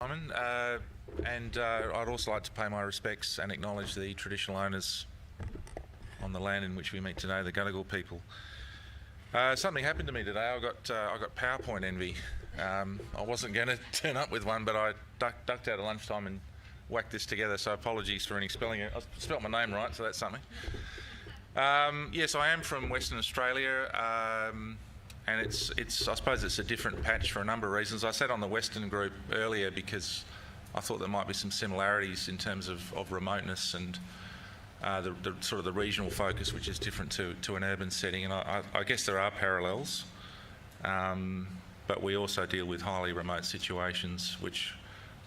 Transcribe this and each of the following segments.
Simon, and I'd also like to pay my respects and acknowledge the traditional owners on the land in which we meet today, the Gadigal people. Something happened to me today. I got PowerPoint envy. I wasn't going to turn up with one, but I ducked out at lunchtime and whacked this together. So apologies for any spelling. I spelt my name right, so that's something. Yes, I am from Western Australia. And I suppose it's a different patch for a number of reasons. I sat on the Western group earlier because I thought there might be some similarities in terms of remoteness and the sort of the regional focus, which is different to an urban setting. And I guess there are parallels, but we also deal with highly remote situations, which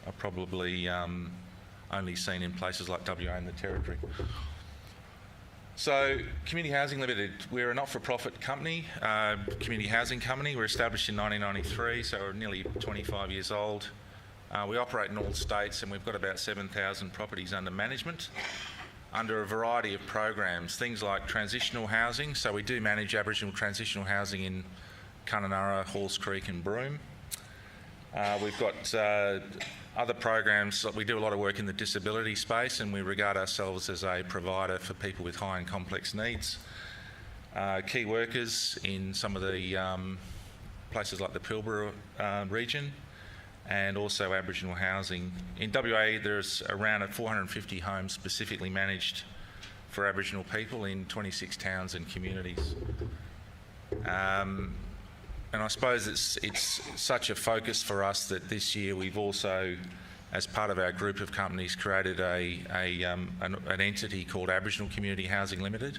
are probably only seen in places like WA and the Territory. So, Community Housing Limited, we're a not-for-profit company, community housing company. We're established in 1993, so we're nearly 25 years old. We operate in all states and we've got about 7,000 properties under management under a variety of programs, things like transitional housing. So we do manage Aboriginal transitional housing in Kununurra, Halls Creek and Broome. We've got other programs. We do a lot of work in the disability space and we regard ourselves as a provider for people with high and complex needs. Key workers in some of the places like the Pilbara region, and also Aboriginal housing. In WA there's around 450 homes specifically managed for Aboriginal people in 26 towns and communities. And I suppose it's such a focus for us that this year we've also, as part of our group of companies, created an entity called Aboriginal Community Housing Limited,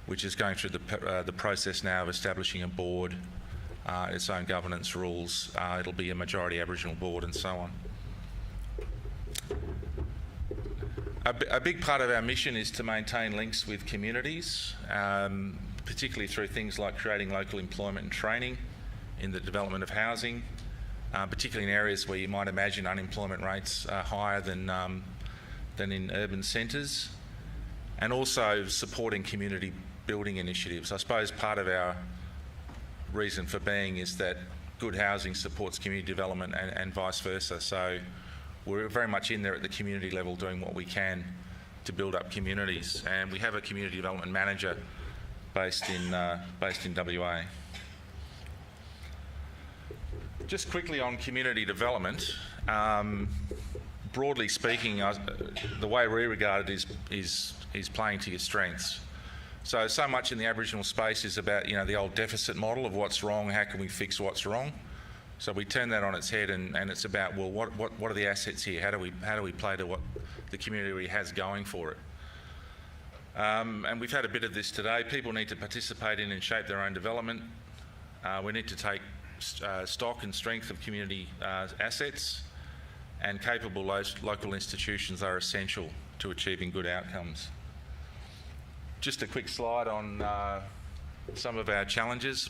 which is going through the process now of establishing a board, its own governance rules. It'll be a majority Aboriginal board and so on. A big part of our mission is to maintain links with communities, particularly through things like creating local employment and training in the development of housing, particularly in areas where you might imagine unemployment rates are higher than in urban centres, and also supporting community building initiatives. I suppose part of our reason for being is that good housing supports community development and vice versa. So we're very much in there at the community level doing what we can to build up communities, and we have a community development manager based in WA. Just quickly on community development, broadly speaking, the way we regard it is playing to your strengths. So much in the Aboriginal space is about the old deficit model of what's wrong, how can we fix what's wrong. So we turn that on its head, and it's about, well, what are the assets here? How do we play to what the community has going for it? And we've had a bit of this today. People need to participate in and shape their own development. We need to take stock and strength of community assets, and capable local institutions are essential to achieving good outcomes. Just a quick slide on some of our challenges.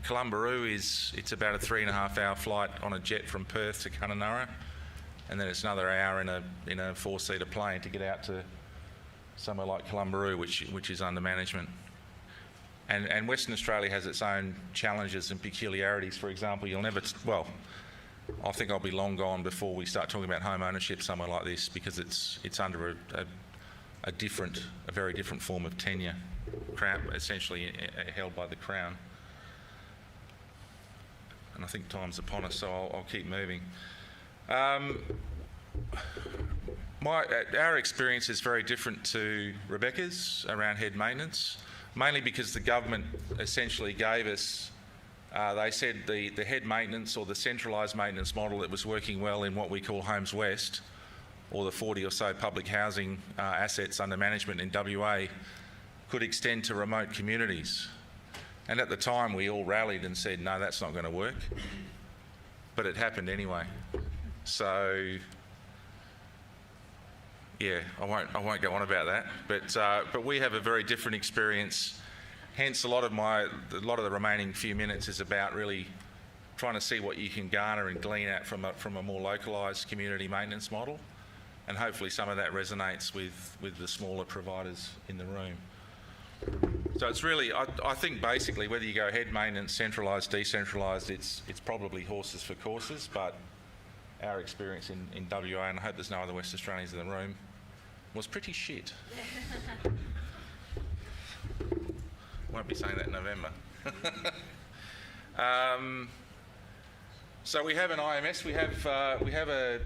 Columbaroo it's about a 3.5 hour flight on a jet from Perth to Kununurra, and then it's another hour in a four-seater plane to get out to somewhere like Columbaroo, which is under management. And Western Australia has its own challenges and peculiarities. For example, I think I'll be long gone before we start talking about home ownership somewhere like this, because it's under a very different form of tenure, essentially held by the Crown. And I think time's upon us, so I'll keep moving. Our experience is very different to Rebecca's around head maintenance, mainly because the government essentially gave us, they said the head maintenance or the centralised maintenance model that was working well in what we call Homes West, or the 40 or so public housing assets under management in WA, could extend to remote communities. And at the time we all rallied and said, no, that's not going to work. But it happened anyway. So yeah, I won't go on about that. But we have a very different experience. Hence, a lot of the remaining few minutes is about really trying to see what you can garner and glean out from a more localised community maintenance model, and hopefully some of that resonates with the smaller providers in the room. So it's really, I think basically whether you go head maintenance, centralised, decentralised, it's probably horses for courses, but our experience in WA, and I hope there's no other West Australians in the room, was pretty shit. Won't be saying that in November. So we have an IMS. We have a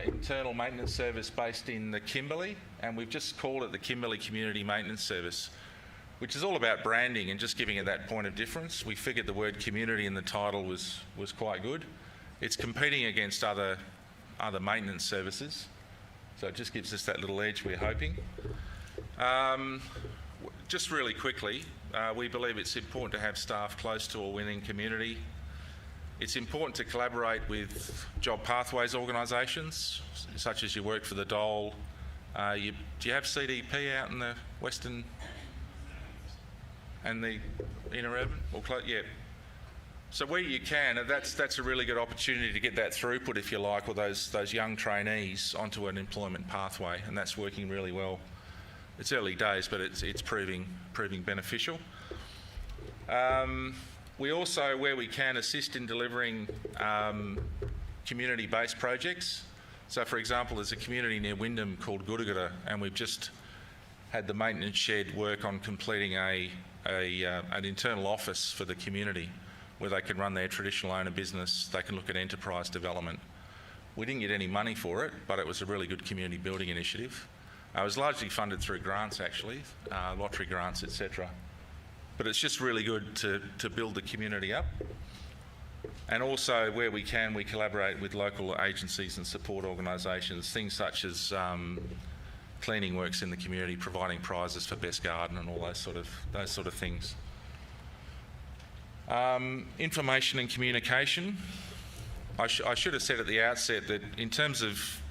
internal maintenance service based in the Kimberley, and we've just called it the Kimberley Community Maintenance Service, which is all about branding and just giving it that point of difference. We figured the word community in the title was quite good. It's competing against other maintenance services, so it just gives us that little edge, we're hoping. Just really quickly, we believe it's important to have staff close to a winning community. It's important to collaborate with job pathways organisations, such as you work for the Dole. Do you have CDP out in the Western and the inner urban? Yeah. So where you can, that's a really good opportunity to get that throughput, if you like, or those young trainees onto an employment pathway, and that's working really well. It's early days, but it's proving beneficial. We also, where we can, assist in delivering community-based projects. So, for example, there's a community near Wyndham called Goodagara, and we've just had the maintenance shed work on completing an internal office for the community where they can run their traditional owner business. They can look at enterprise development. We didn't get any money for it, but it was a really good community building initiative. It was largely funded through grants, actually, lottery grants, etc. But it's just really good to build the community up. And also, where we can, we collaborate with local agencies and support organisations, things such as cleaning works in the community, providing prizes for best garden and all those sort of things. Information and communication. I should have said at the outset that in terms of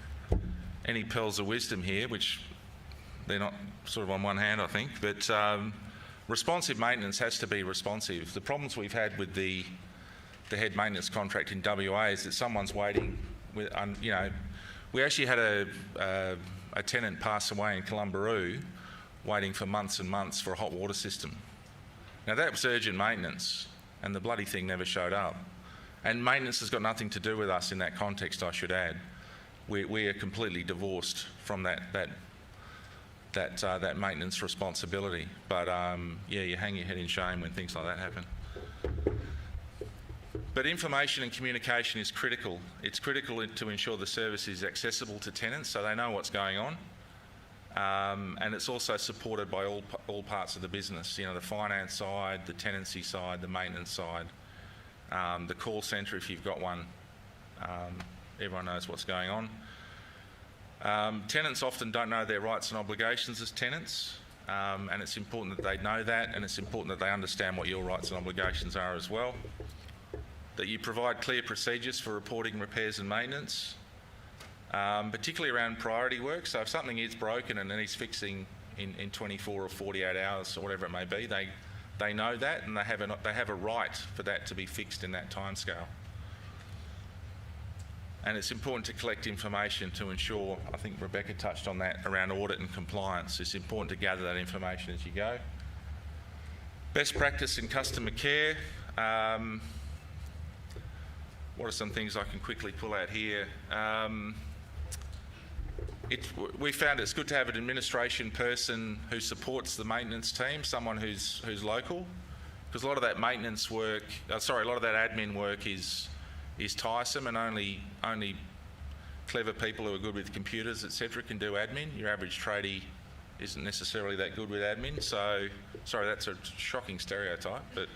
any pearls of wisdom here, which they're not sort of on one hand, I think, but responsive maintenance has to be responsive. The problems we've had with the head maintenance contract in WA is that someone's waiting. We actually had a tenant pass away in Columbaroo, waiting for months and months for a hot water system. Now that was urgent maintenance, and the bloody thing never showed up. And maintenance has got nothing to do with us in that context, I should add. We are completely divorced from that maintenance responsibility. But yeah, you hang your head in shame when things like that happen. But information and communication is critical. It's critical to ensure the service is accessible to tenants so they know what's going on. And it's also supported by all parts of the business, the finance side, the tenancy side, the maintenance side, the call centre if you've got one. Everyone knows what's going on. Tenants often don't know their rights and obligations as tenants, and it's important that they know that, and it's important that they understand what your rights and obligations are as well. That you provide clear procedures for reporting repairs and maintenance, particularly around priority work. So if something is broken and needs fixing in 24 or 48 hours or whatever it may be, they know that, and they have a right for that to be fixed in that timescale. And it's important to collect information to ensure, I think Rebecca touched on that, around audit and compliance. It's important to gather that information as you go. Best practice in customer care. What are some things I can quickly pull out here? We found it's good to have an administration person who supports the maintenance team, someone who's local, because a lot of that maintenance work, a lot of that admin work is tiresome, and only clever people who are good with computers, etc., can do admin. Your average tradie isn't necessarily that good with admin. So, sorry, that's a shocking stereotype, but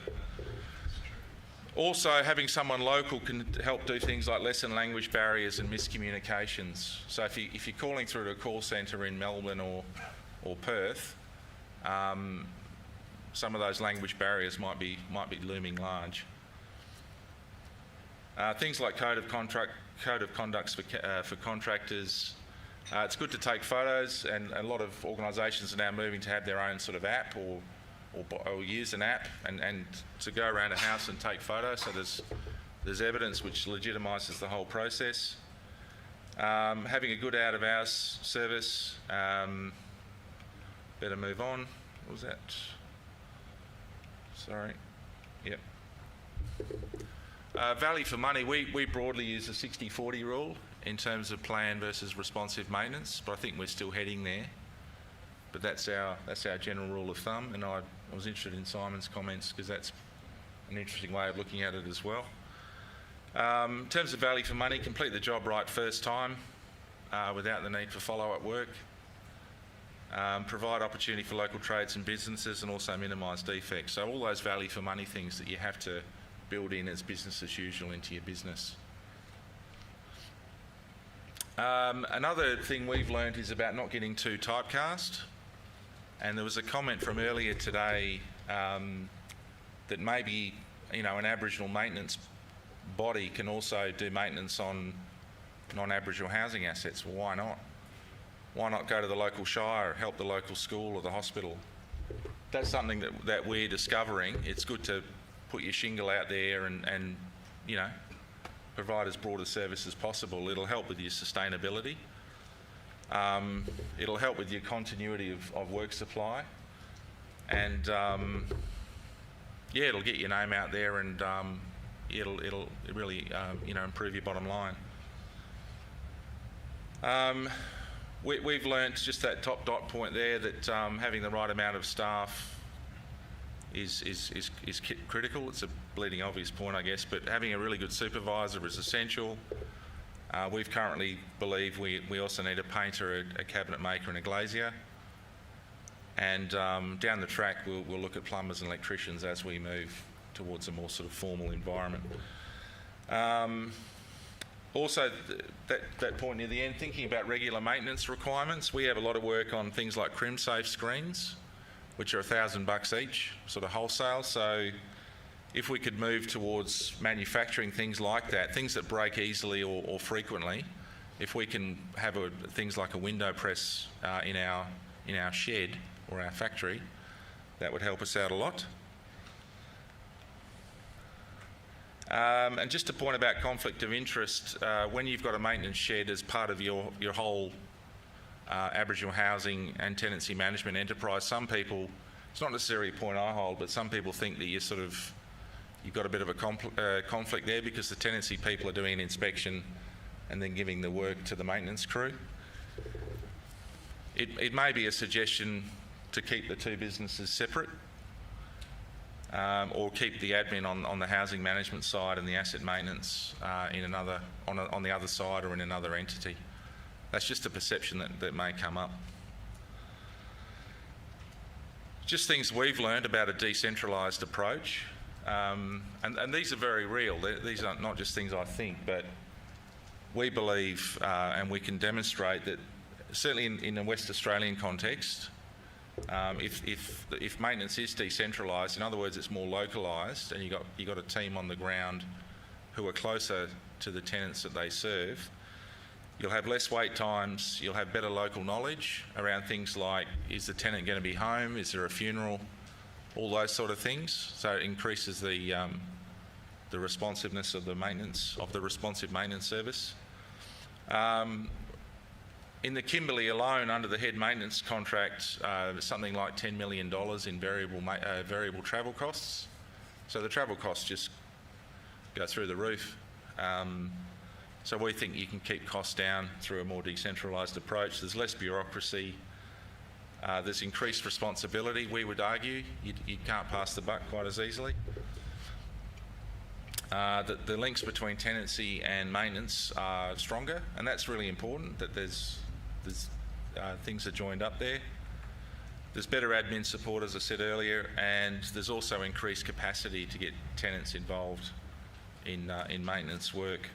also having someone local can help do things like lessen language barriers and miscommunications. So if you're calling through to a call centre in Melbourne or Perth, some of those language barriers might be looming large. Things like code of conducts for contractors. It's good to take photos, and a lot of organisations are now moving to have their own sort of app or use an app and to go around a house and take photos. So there's evidence which legitimises the whole process. Having a good out-of-hours service. Better move on. What was that? Sorry. Yep. Value for money, we broadly use the 60-40 rule in terms of planned versus responsive maintenance, but I think we're still heading there. But that's our general rule of thumb, and I was interested in Simon's comments because that's an interesting way of looking at it as well. In terms of value for money, complete the job right first time without the need for follow-up work. Provide opportunity for local trades and businesses, and also minimise defects. So all those value for money things that you have to build in as business as usual into your business. Another thing we've learned is about not getting too typecast. And there was a comment from earlier today that maybe, you know, an Aboriginal maintenance body can also do maintenance on non-Aboriginal housing assets. Well, why not? Why not go to the local shire, help the local school or the hospital? That's something that we're discovering. It's good to put your shingle out there and you know, provide as broad a service as possible. It'll help with your sustainability. It'll help with your continuity of work supply, and yeah, it'll get your name out there, and it'll really you know, improve your bottom line. We've learnt just that top dot point there that having the right amount of staff is critical. It's a bleeding obvious point, I guess, but having a really good supervisor is essential. We currently believe we also need a painter, a cabinet maker and a glazier. And down the track we'll look at plumbers and electricians as we move towards a more sort of formal environment. Also, that point near the end, thinking about regular maintenance requirements, we have a lot of work on things like crim-safe screens, which are $1,000 each, sort of wholesale. So if we could move towards manufacturing things like that, things that break easily or frequently, if we can have things like a window press in our shed or our factory, that would help us out a lot. And just a point about conflict of interest, when you've got a maintenance shed as part of your whole Aboriginal housing and tenancy management enterprise, some people, it's not necessarily a point I hold, but some people think that you've got a bit of a conflict there because the tenancy people are doing an inspection and then giving the work to the maintenance crew. It may be a suggestion to keep the two businesses separate, or keep the admin on the housing management side and the asset maintenance on the other side or in another entity. That's just a perception that may come up. Just things we've learned about a decentralised approach, and these are very real. These are not just things I think, but we believe and we can demonstrate that certainly in a West Australian context, if maintenance is decentralised, in other words, it's more localised, and you got a team on the ground who are closer to the tenants that they serve, you'll have less wait times, you'll have better local knowledge around things like, is the tenant going to be home, is there a funeral, all those sort of things. So it increases the responsiveness of the responsive maintenance service. In the Kimberley alone, under the head maintenance contract, something like $10 million in variable travel costs. So the travel costs just go through the roof. So we think you can keep costs down through a more decentralised approach. There's less bureaucracy. There's increased responsibility. We would argue you can't pass the buck quite as easily. The links between tenancy and maintenance are stronger, and that's really important, that there's things are joined up there. There's better admin support, as I said earlier, and there's also increased capacity to get tenants involved in maintenance work.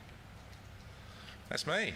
That's me.